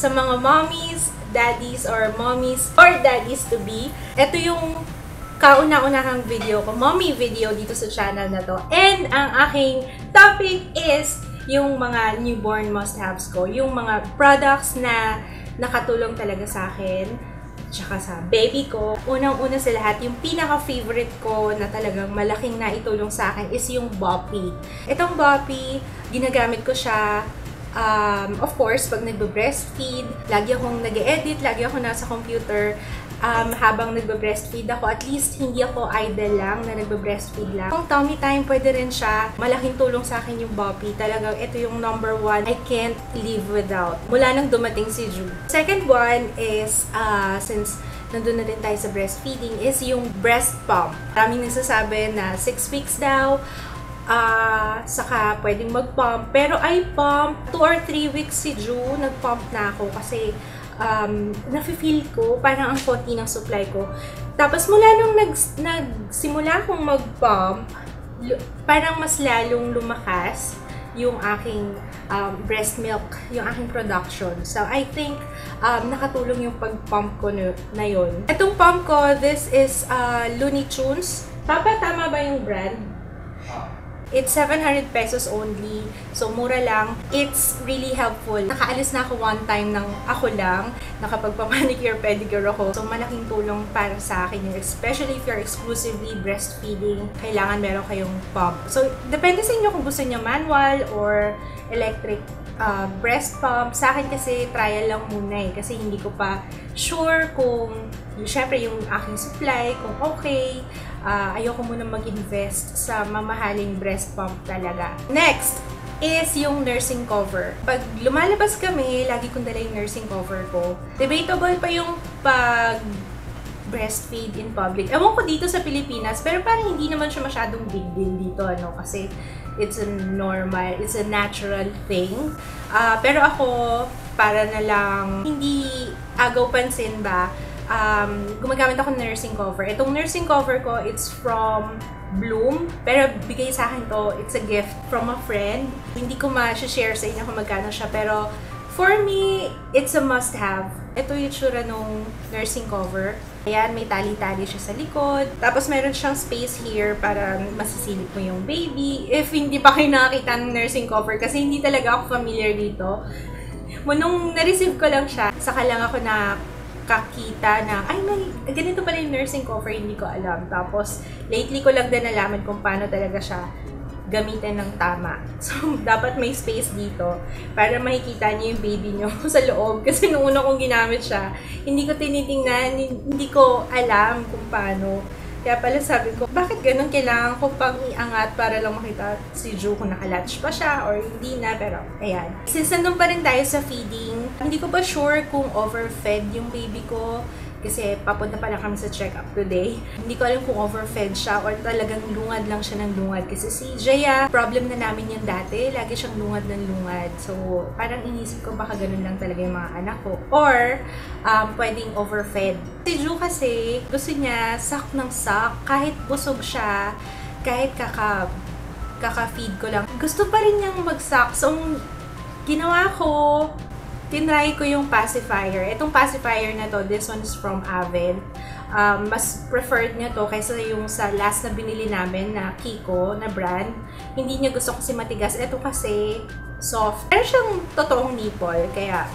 sa mga mommies, daddies, or mommies, or daddies to be. Ito yung kauna-unahang video ko, mommy video dito sa channel na to. And ang aking topic is yung mga newborn must-haves ko. Yung mga products na nakatulong talaga sa akin, tsaka sa baby ko. Unang-una sa lahat, yung pinaka-favorite ko na talagang malaking naitulong sa akin is yung Boppy. Itong Boppy, ginagamit ko siya of course, pag nagbe-breastfeed, lagi akong nag-edit, lagi ako nasa computer habang nagbe-breastfeed ako. At least, hindi ako idle lang na nagbe-breastfeed lang. Kung tummy time, pwede rin siya. Malaking tulong sa akin yung Boppy. Talagang ito yung number one I can't live without. Mula nang dumating si Ju. Second one is, since nandun na din tayo sa breastfeeding, is yung breast pump. Maraming nagsasabi na 6 weeks daw, saka pwedeng mag-pump. Pero I pump 2 or 3 weeks si Ju, nag-pump na ako kasi nafe-feel ko parang ang konti ng supply ko. Tapos mula nung nagsimula akong mag-pump, parang mas lalong lumakas yung aking breast milk, yung aking production. So I think nakatulong yung pag-pump ko na yun. Itong pump ko, this is Looney Tunes. Papa, tama ba yung brand? It's 700 pesos only. So, mura lang. It's really helpful. Nakaalis na ako one time ng ako lang. Nakapagpamanicure, pedicure ako. So, malaking tulong para sa akin yun. Especially if you're exclusively breastfeeding, kailangan meron kayong pump. So, depende sa inyo kung gusto niyo manual or electric breast pump. Sa akin kasi, trial lang muna eh. Kasi hindi ko pa sure kung, syempre, yung aking supply, kung okay. Ayoko muna mag-invest sa mamahaling breast pump talaga. Next is yung nursing cover. Pag lumalabas kami, lagi kong dala yung nursing cover ko. Debatable pa yung pag breastfeed in public. Ewan ko dito sa Pilipinas, pero parang hindi naman siya masyadong big deal dito, ano, kasi it's a normal, it's a natural thing. Pero ako, para na lang, hindi agaw pansin ba, gumagamit ako ng nursing cover. Itong nursing cover ko, it's from Bloom. Pero bigay sa akin to, it's a gift from a friend. Hindi ko ma-share sa inyo kung magkano siya. Pero for me, it's a must-have. Ito yung tsura nung nursing cover. Ayan, may tali-tali siya sa likod. Tapos meron siyang space here para masisilip mo yung baby. If hindi pa kayo nakakita ng nursing cover, kasi hindi talaga ako familiar dito. Nung na-receive ko lang siya, saka lang ako kakita na, ay, may ganito pala yung nursing cover, hindi ko alam. Tapos, lately ko lang din nalaman kung paano talaga siya gamitin ng tama. So, dapat may space dito para makikita niyo yung baby niyo sa loob. Kasi nung una kong ginamit siya, hindi ko tinitingnan, hindi ko alam kung paano. Kaya pala sabi ko, bakit ganun kailangan ko pang iangat para lang makita si Ju kung nakalatch pa siya or hindi na, pero ayan. Since nandun pa rin tayo sa feeding, hindi ko pa sure kung overfed yung baby ko. Kasi papunta pa lang kami sa check-up today. Hindi ko alam kung overfed siya or talagang lungad lang siya ng lungad. Kasi si Jaya, problem na namin yun dati. Lagi siyang lungad ng lungad. So, parang inisip ko baka ganun lang talaga yung mga anak ko. Or, pwedeng overfed. Si Ju kasi, gusto niya sak ng sak. Kahit busog siya, kahit kaka-feed ko lang. Gusto pa rin niyang magsak. So, ginawa ko, tinry ko yung pacifier. Itong pacifier na to, this one is from Avent. Mas preferred niya to kaysa yung sa last na binili namin na Kiko na brand. Hindi niya gusto kasi matigas. Ito kasi soft. Pero siyang totoong nipple, kaya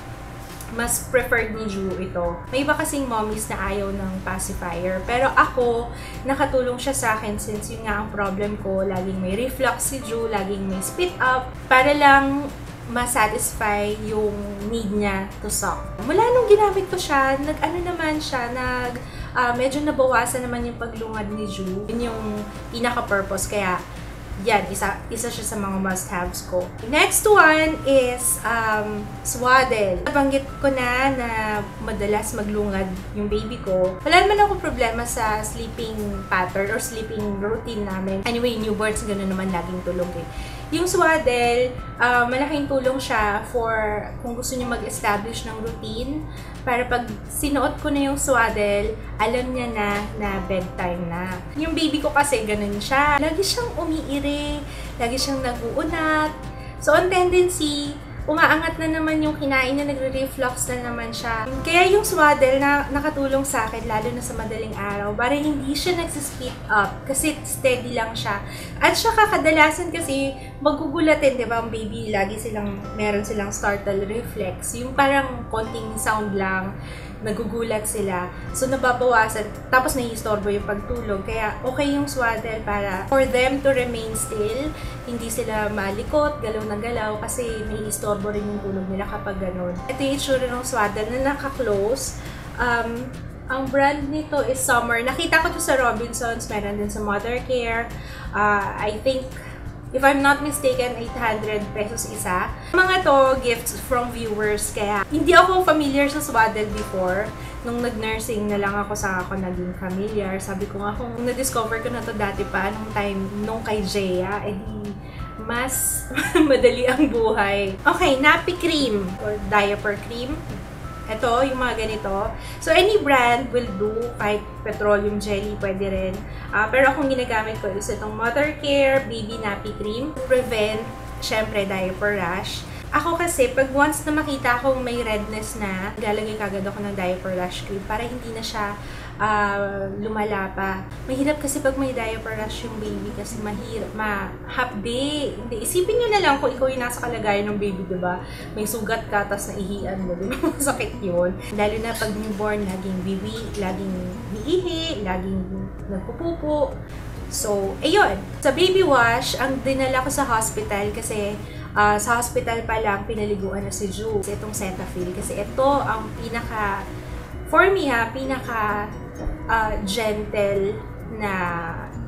mas preferred ni Ju ito. May iba kasing mommies na ayaw ng pacifier. Pero ako, nakatulong siya sa akin since yun nga ang problem ko. Laging may reflux si Ju, laging may spit up. Para lang ma-satisfy yung need niya to suck. Mula nung ginamit ko siya, medyo nabawasan naman yung paglungad ni Ju. Yun yung pinaka-purpose, kaya yan, isa siya sa mga must-haves ko. Next one is swaddle. Nabanggit ko na madalas maglungad yung baby ko. Wala naman ako problema sa sleeping pattern or sleeping routine namin. Anyway, newborns, gano'n naman laging tulong eh. Yung swaddle, malaking tulong siya for kung gusto niyo mag-establish ng routine. Para pag sinuot ko na yung swaddle, alam niya na bedtime na. Yung baby ko kasi ganun siya. Lagi siyang umiiri, lagi siyang nag-uunat. So, ang tendency, umaangat na naman yung kinain niya, nagre-reflux na naman siya. Kaya yung swaddle na nakatulong sa akin, lalo na sa madaling araw, para hindi siya nagsispeed up kasi steady lang siya. At saka kadalasan kasi magugulatin, di ba, ang baby, meron silang startle reflex. Yung parang konting sound lang, nagugulat sila. So, nababawasan. Tapos, nai-istorbo yung pagtulog. Kaya, okay yung swaddle para for them to remain still. Hindi sila malikot, galaw na galaw, kasi nai-istorbo rin yung tulog nila kapag ganun. Ito yung itsura ng swaddle na naka-close. Ang brand nito is Summer. Nakita ko to sa Robinsons. Meron din sa Mother Care. I think, if I'm not mistaken, 800 pesos isa. Mga to, gifts from viewers. Kaya, hindi ako familiar sa swaddle before. Nung nag-nursing na lang ako, saka ako naging familiar. Sabi ko nga, kung na-discover ko na to dati pa, nung kay Jaya, di mas madali ang buhay. Okay, nappy cream or diaper cream. Ito, yung mga ganito. So, any brand will do. Kahit petroleum jelly, pwede rin. Pero akong ginagamit ko is itong Mother Care Baby Nappy Cream. Prevent, syempre, diaper rash. Ako kasi, pag once na makita akong may redness na, lalagay kagad ako ng diaper rash cream para hindi na siya lumala pa. Mahirap kasi pag may diaper rash yung baby kasi mahapde. Hindi, isipin nyo na lang kung ikaw yung nasa kalagayan ng baby, diba? May sugat ka, tas naihian mo, diba? Masakit yun. Lalo na pag newborn, laging laging biihi, laging nagpupupo. So, ayun. Sa baby wash, ang dinala ko sa hospital kasi sa hospital pa lang, pinaliguan na si Ju. Itong Cetaphil. Kasi ito ang for me pinaka gentle na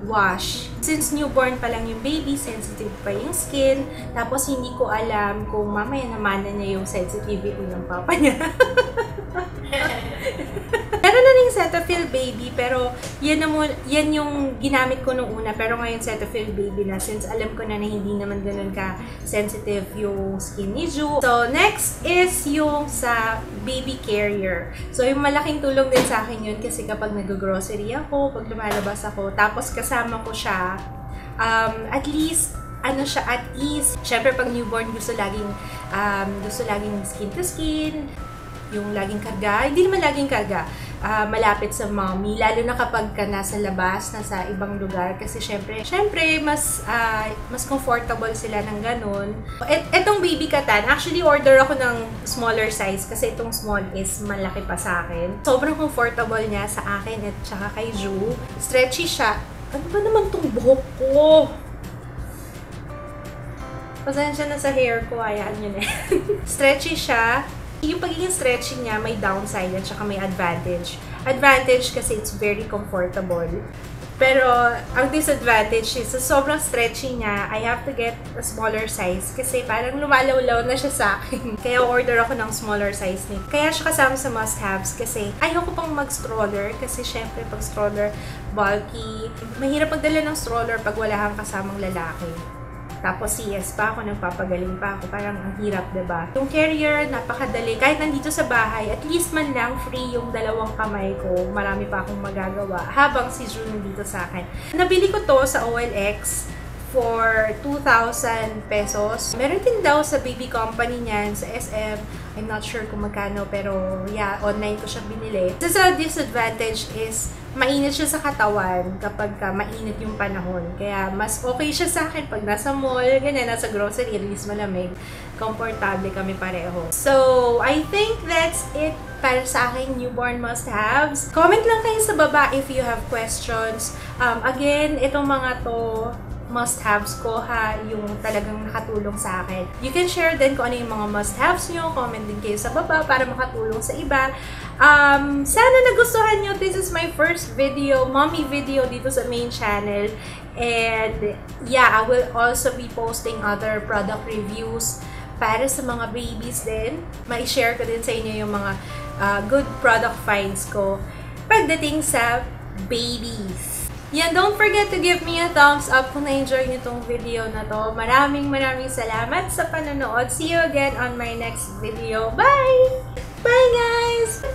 wash. Since newborn pa lang yung baby, sensitive pa yung skin. Tapos hindi ko alam kung mamaya namana niya yung sensitivity ng papa niya. Meron na rin Cetaphil baby, pero yan yung ginamit ko nung una. Pero ngayon Cetaphil baby na, since alam ko na hindi naman ganun ka-sensitive yung skin ni Ju. So, next is yung sa baby carrier. So, yung malaking tulong din sa akin yun kasi kapag nag-grocery ako, pag lumalabas ako, tapos kasama ko siya, at least, siya at ease. Siyempre, pag newborn, gusto laging skin to skin, yung laging karga, hindi naman laging karga, malapit sa mommy, lalo na kapag ka nasa labas, nasa ibang lugar, kasi syempre mas comfortable sila ng ganun. Etong baby katan, actually order ako ng smaller size kasi itong small is malaki pa sa akin. Sobrang comfortable niya sa akin at saka kay Ju. Stretchy siya. Ano ba naman tong buhok ko? Pasensya na sa hair ko, ayan yun eh. Stretchy siya. Yung pagiging stretchy niya, may downside at saka may advantage. Advantage kasi it's very comfortable. Pero, ang disadvantage is, sa sobrang stretchy niya, I have to get a smaller size kasi parang lumalawlaw na siya sa akin. Kaya order ako ng smaller size nito. Kaya siya kasama sa must-haves kasi ayaw ko pang mag-stroller kasi syempre pag stroller, bulky. Mahirap magdala ng stroller pag wala kang kasamang lalaki. Tapos CS pa ako, nagpapagaling pa ako. Parang ang hirap, diba? Yung carrier, napakadali. Kahit nandito sa bahay, at least man lang free yung dalawang kamay ko. Marami pa akong magagawa. Habang si June nandito sa akin. Nabili ko to sa OLX for 2,000 pesos. Meron din daw sa baby company niyan, sa SM. I'm not sure kung magkano, pero yeah, online ko siya binili. Sa disadvantage is, mainit siya sa katawan kapag mainit yung panahon. Kaya mas okay siya sa akin pag nasa mall, ganyan, nasa grocery, at least malamig. Komportable kami pareho. So, I think that's it para sa aking newborn must-haves. Comment lang kayo sa baba if you have questions. Again, itong mga to, must-haves ko yung talagang nakatulong sa akin. You can share din kung ano yung mga must-haves nyo. Comment din kayo sa baba para makatulong sa iba. Sana nagustuhan nyo. This is my first video, mommy video dito sa main channel. And yeah, I will also be posting other product reviews para sa mga babies din. Ma-share ko din sa inyo yung mga good product finds ko pagdating sa babies. Yan, don't forget to give me a thumbs up kung na-enjoy nyo itong video na to. Maraming salamat sa panonood. See you again on my next video. Bye! Bye, guys!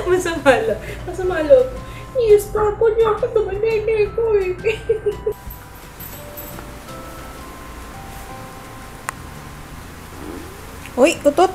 Masama loob. Yes, papa niya ako sa manene ko eh. Uy, utot!